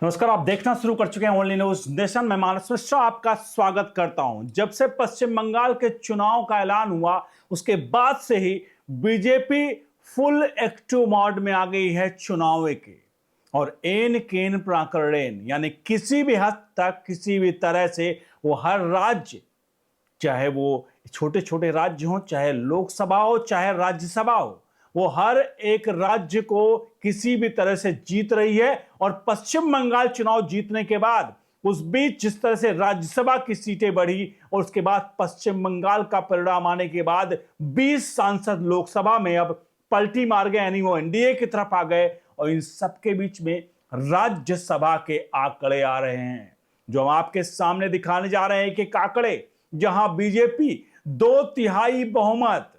नमस्कार, आप देखना शुरू कर चुके हैं ओनली न्यूज नेशन। मैं मानस मिश्रा आपका स्वागत करता हूं। जब से पश्चिम बंगाल के चुनाव का ऐलान हुआ उसके बाद से ही बीजेपी फुल एक्टिव मोड में आ गई है चुनाव की। और एन केन प्राकरण यानी किसी भी हद तक किसी भी तरह से वो हर राज्य, चाहे वो छोटे छोटे राज्य हो, चाहे लोकसभा हो, चाहे राज्यसभा हो, वो हर एक राज्य को किसी भी तरह से जीत रही है। और पश्चिम बंगाल चुनाव जीतने के बाद उस बीच जिस तरह से राज्यसभा की सीटें बढ़ी और उसके बाद पश्चिम बंगाल का परिणाम आने के बाद 20 सांसद लोकसभा में अब पलटी मार गए, यानी वो एनडीए की तरफ आ गए। और इन सबके बीच में राज्यसभा के आंकड़े आ रहे हैं जो हम आपके सामने दिखाने जा रहे हैं कि आंकड़े जहां बीजेपी 2/3 बहुमत,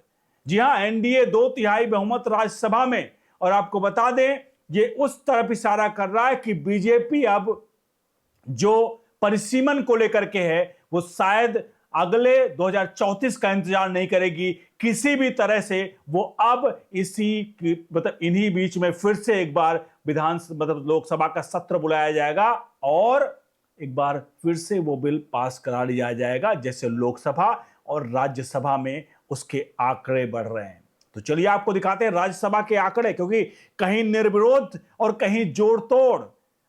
जी हां, एनडीए 2/3 बहुमत राज्यसभा में। और आपको बता दें ये उस तरफ इशारा कर रहा है कि बीजेपी अब जो परिसीमन को लेकर के है वो शायद अगले 2034 का इंतजार नहीं करेगी किसी भी तरह से। वो अब इन्हीं बीच में फिर से एक बार लोकसभा का सत्र बुलाया जाएगा और एक बार फिर से वो बिल पास करा लिया जाएगा जैसे लोकसभा और राज्यसभा में उसके आंकड़े बढ़ रहे हैं। तो चलिए आपको दिखाते हैं राज्यसभा के आंकड़े, क्योंकि कहीं निर्विरोध और कहीं जोड़ तोड़।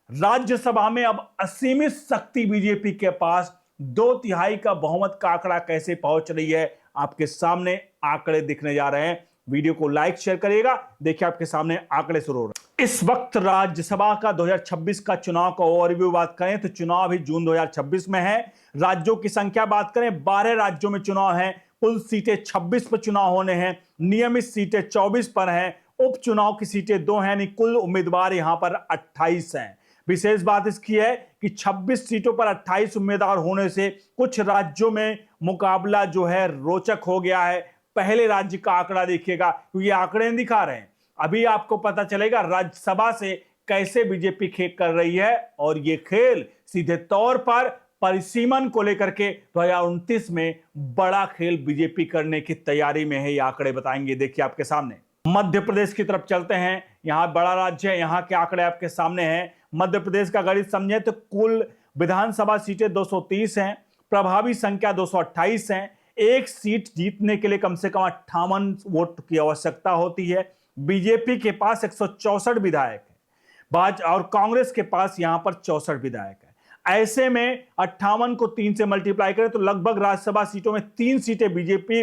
राज्यसभा में अब असीमित शक्ति बीजेपी के पास 2/3 का बहुमत का आंकड़ा कैसे पहुंच रही है, आपके सामने आंकड़े दिखने जा रहे हैं। वीडियो को लाइक शेयर करिएगा। देखिए आपके सामने आंकड़े शुरू हो रहे हैं। इस वक्त राज्यसभा का 2026 का चुनाव का ओवरव्यू बात करें तो चुनाव अभी जून 2026 में है। राज्यों की संख्या बात करें, 12 राज्यों में चुनाव है। कुल सीटें 26 पर चुनाव होने हैं। नियमित सीटें 24 पर हैं। उपचुनाव की सीटें 2 हैं, यानी कुल उम्मीदवार यहां पर 28 हैं। विशेष बात इसकी है कि 26 सीटों पर 28 उम्मीदवार होने से कुछ राज्यों में मुकाबला जो है रोचक हो गया है। पहले राज्य का आंकड़ा देखिएगा, क्योंकि आंकड़े दिखा रहे हैं। अभी आपको पता चलेगा राज्यसभा से कैसे बीजेपी खेल कर रही है। और ये खेल सीधे तौर पर परिसीमन को लेकर के 2029 में बड़ा खेल बीजेपी करने की तैयारी में है। ये आंकड़े बताएंगे। देखिए आपके सामने मध्य प्रदेश की तरफ चलते हैं। यहां बड़ा राज्य है, यहां के आंकड़े आपके सामने हैं। मध्य प्रदेश का गणित समझे तो कुल विधानसभा सीटें 230 हैं, प्रभावी संख्या 228 हैं। एक सीट जीतने के लिए कम से कम 58 वोट की आवश्यकता होती है। बीजेपी के पास 164 विधायक है, भाजपा और कांग्रेस के पास यहां पर 64 विधायक है। ऐसे में 58 को 3 से मल्टीप्लाई करें तो लगभग राज्यसभा सीटों में 3 सीटें बीजेपी,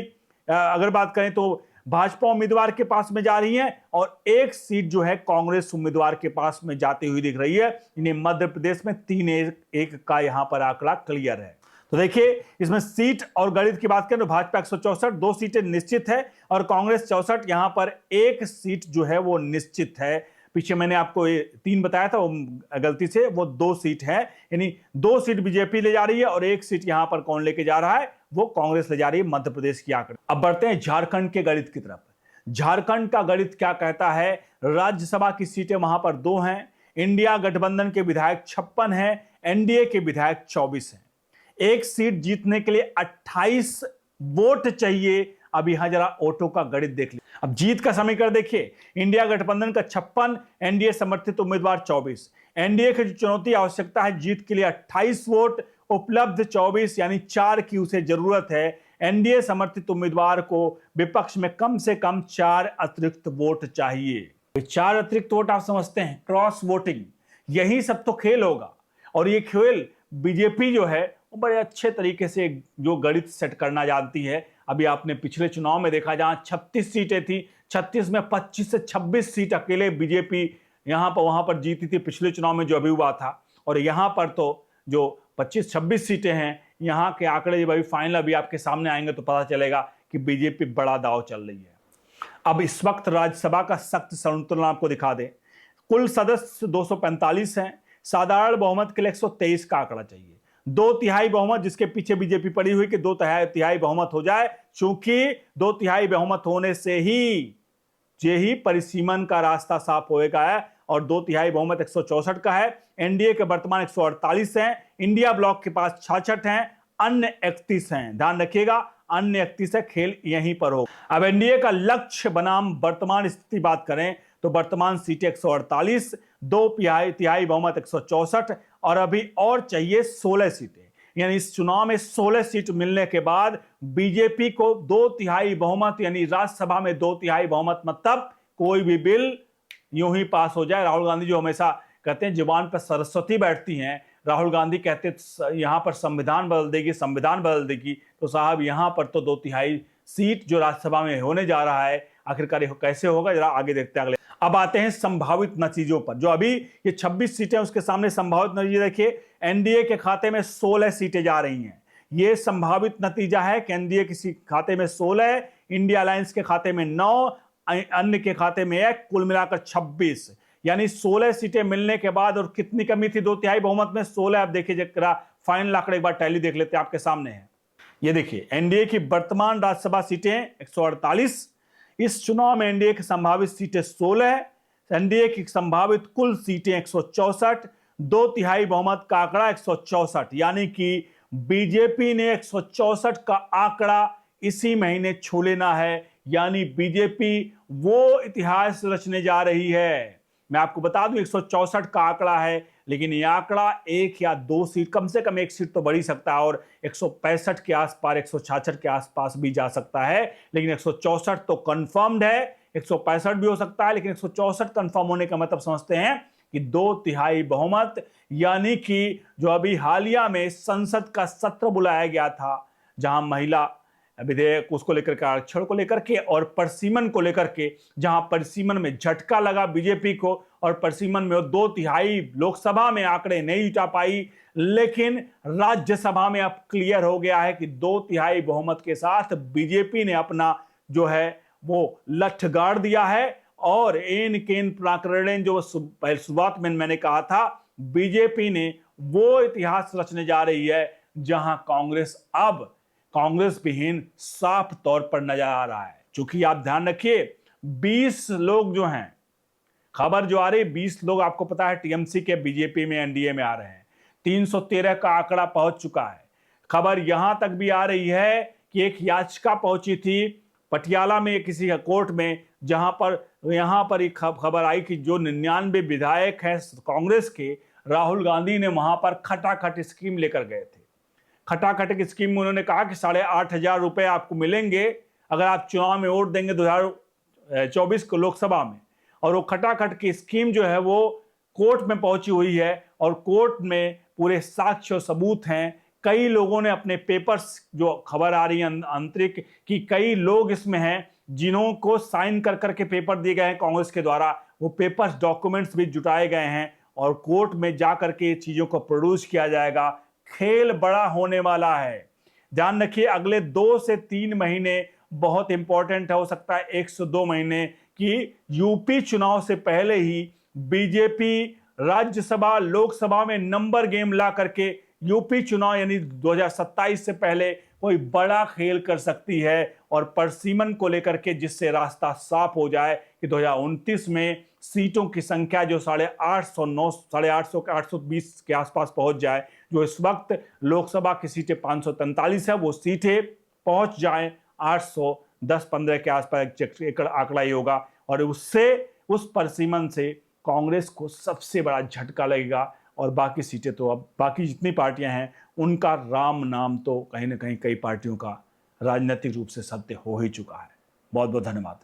अगर बात करें तो भाजपा उम्मीदवार के पास में जा रही है और एक सीट जो है कांग्रेस उम्मीदवार के पास में जाती हुई दिख रही है। इन्हें मध्य प्रदेश में 3-1 का यहां पर आंकड़ा क्लियर है। तो देखिए इसमें सीट और गणित की बात करें तो भाजपा 164, 2 सीटें निश्चित है और कांग्रेस 64। यहां पर एक सीट जो है वो निश्चित है। पीछे मैंने आपको 3 बताया था, वो गलती से वो 2 सीट है, यानी 2 सीट बीजेपी ले जा रही है और एक सीट यहां पर कौन लेके जा रहा है, वो कांग्रेस ले जा रही है मध्य प्रदेश की आंकड़े। अब बढ़ते हैं झारखंड के गणित की तरफ। झारखंड का गणित क्या कहता है? राज्यसभा की सीटें वहां पर 2 हैं, इंडिया गठबंधन के विधायक 56 हैं, एनडीए के विधायक 24 हैं। एक सीट जीतने के लिए 28 वोट चाहिए। अब यहां जरा वोटों का गणित देख लीजिए। अब जीत का समीकरण देखिए, इंडिया गठबंधन का 56, एनडीए समर्थित उम्मीदवार 24। एनडीए की जो चुनौती आवश्यकता है जीत के लिए 28 वोट, उपलब्ध 24, यानी 4 की उसे जरूरत है। एनडीए समर्थित उम्मीदवार को विपक्ष में कम से कम 4 अतिरिक्त वोट चाहिए। 4 अतिरिक्त वोट आप समझते हैं, क्रॉस वोटिंग, यही सब तो खेल होगा। और ये खेल बीजेपी जो है वो बड़े अच्छे तरीके से जो गणित सेट करना जानती है। अभी आपने पिछले चुनाव में देखा जहां 36 सीटें थी, 36 में 25 से 26 सीट अकेले बीजेपी यहां पर वहां पर जीती थी पिछले चुनाव में जो अभी हुआ था। और यहां पर तो जो 25-26 सीटें हैं, यहां के आंकड़े जब अभी फाइनल अभी आपके सामने आएंगे तो पता चलेगा कि बीजेपी बड़ा दांव चल रही है। अब इस वक्त राज्यसभा का सख्त संतुलन आपको दिखा दें। कुल सदस्य 245 हैं, साधारण बहुमत के लिए 123 का आंकड़ा चाहिए। 2/3 बहुमत, जिसके पीछे बीजेपी पड़ी हुई कि 2/3 बहुमत हो जाए, क्योंकि 2/3 बहुमत होने से ही यही परिसीमन का रास्ता साफ होएगा है। और 2/3 बहुमत 164 का है। एनडीए के वर्तमान 148 हैं, इंडिया ब्लॉक के पास 66 हैं, अन्य 31 हैं। ध्यान रखिएगा, अन्य 31 है, खेल यहीं पर हो। अब एनडीए का लक्ष्य बनाम वर्तमान स्थिति बात करें तो वर्तमान सीटें 148, 2 तिहाई बहुमत 164 और अभी और चाहिए 16 सीटें। यानी इस चुनाव में 16 सीट मिलने के बाद बीजेपी को 2 तिहाई बहुमत, यानी राज्यसभा में 2 तिहाई बहुमत, मतलब कोई भी बिल यूं ही पास हो जाए। राहुल गांधी जो हमेशा कहते हैं जुबान पर सरस्वती बैठती हैं, राहुल गांधी कहते यहां पर संविधान बदल देगी, संविधान बदल देगी, तो साहब यहां पर तो 2 तिहाई सीट जो राज्यसभा में होने जा रहा है, आखिरकार कैसे होगा जरा आगे देखते हैं अगले। अब आते हैं संभावित नतीजों पर। जो अभी ये 26 सीटें उसके सामने संभावित नतीजे देखिए, एनडीए के खाते में 16 सीटें जा रही हैं। ये संभावित नतीजा है कि एनडीए किसी खाते में 16, इंडिया अलायंस के खाते में 9, अन्य के खाते में 1, कुल मिलाकर 26। यानी 16 सीटें मिलने के बाद, और कितनी कमी थी 2 तिहाई बहुमत में? 16। आप देखिए जरा फाइनल आंकड़े एक बार टैली देख लेते हैं, आपके सामने है। ये देखिए एनडीए की वर्तमान राज्यसभा सीटें 148, इस चुनाव में एनडीए की संभावित सीटें 16, एनडीए की संभावित कुल सीटें 164, 2 तिहाई बहुमत का आंकड़ा 164। यानी कि बीजेपी ने 164 का आंकड़ा इसी महीने छू लेना है। यानी बीजेपी वो इतिहास रचने जा रही है। मैं आपको बता दूं 164 का आंकड़ा है, लेकिन यह आंकड़ा 1 या 2 सीट, कम से कम 1 सीट तो बढ़ ही सकता है, और 165 के आसपास, 166 के आसपास भी जा सकता है। लेकिन 164 तो कंफर्म्ड है, 165 भी हो सकता है, लेकिन 164 कंफर्म होने का मतलब समझते हैं कि 2 तिहाई बहुमत। यानी कि जो अभी हालिया में संसद का सत्र बुलाया गया था, जहां महिला विधेयक उसको लेकर के, आरक्षण को लेकर के और परसीमन को लेकर के, जहां परसीमन में झटका लगा बीजेपी को, और परसीमन में 2 तिहाई लोकसभा में आंकड़े नहीं जुटा पाई, लेकिन राज्यसभा में अब क्लियर हो गया है कि 2 तिहाई बहुमत के साथ बीजेपी ने अपना जो है वो लठ गाड़ दिया है। और एन केन प्राकरण, जो शुरुआत में मैंने कहा था, बीजेपी ने वो इतिहास रचने जा रही है जहां कांग्रेस विहीन साफ तौर पर नजर आ रहा है। क्योंकि आप ध्यान रखिए 20 लोग जो हैं, खबर जो आ रही है 20 लोग आपको पता है टीएमसी के बीजेपी में, एनडीए में आ रहे हैं। 313 का आंकड़ा पहुंच चुका है। खबर यहां तक भी आ रही है कि एक याचिका पहुंची थी पटियाला में किसी कोर्ट में, यहां पर एक खबर आई कि जो 99 विधायक हैं कांग्रेस के, राहुल गांधी ने वहां पर खटाखट स्कीम लेकर गए थे। खटाखट की स्कीम में उन्होंने कहा कि 8,500 रुपए आपको मिलेंगे अगर आप चुनाव में वोट देंगे 2024 को लोकसभा में। और वो खटाखट की स्कीम जो है वो कोर्ट में पहुंची हुई है, और कोर्ट में पूरे साक्ष्य और सबूत हैं। कई लोगों ने अपने पेपर्स, जो खबर आ रही है आंतरिक, कि कई लोग इसमें हैं जिन्हों को साइन कर करके पेपर दिए गए हैं कांग्रेस के द्वारा, वो पेपर्स, डॉक्यूमेंट्स भी जुटाए गए हैं, और कोर्ट में जा करके चीजों को प्रोड्यूस किया जाएगा। खेल बड़ा होने वाला है। ध्यान रखिए अगले 2 से 3 महीने बहुत इंपॉर्टेंट है, हो सकता है 1 से 2 महीने, कि यूपी चुनाव से पहले ही बीजेपी राज्यसभा लोकसभा में नंबर गेम ला करके यूपी चुनाव यानी 2027 से पहले कोई बड़ा खेल कर सकती है, और परसीमन को लेकर के, जिससे रास्ता साफ हो जाए कि 2029 में सीटों की संख्या जो 850 के 820 के आसपास पहुंच जाए। जो इस वक्त लोकसभा की सीटें 543 है, वो सीटें पहुंच जाए 810-15 के आसपास, एक आंकड़ा ही होगा। और उस परसीमन से कांग्रेस को सबसे बड़ा झटका लगेगा, और बाकी सीटें तो, अब बाकी जितनी पार्टियां हैं उनका राम नाम तो कहीं ना कहीं कई पार्टियों का राजनीतिक रूप से सत्य हो ही चुका है। बहुत बहुत धन्यवाद।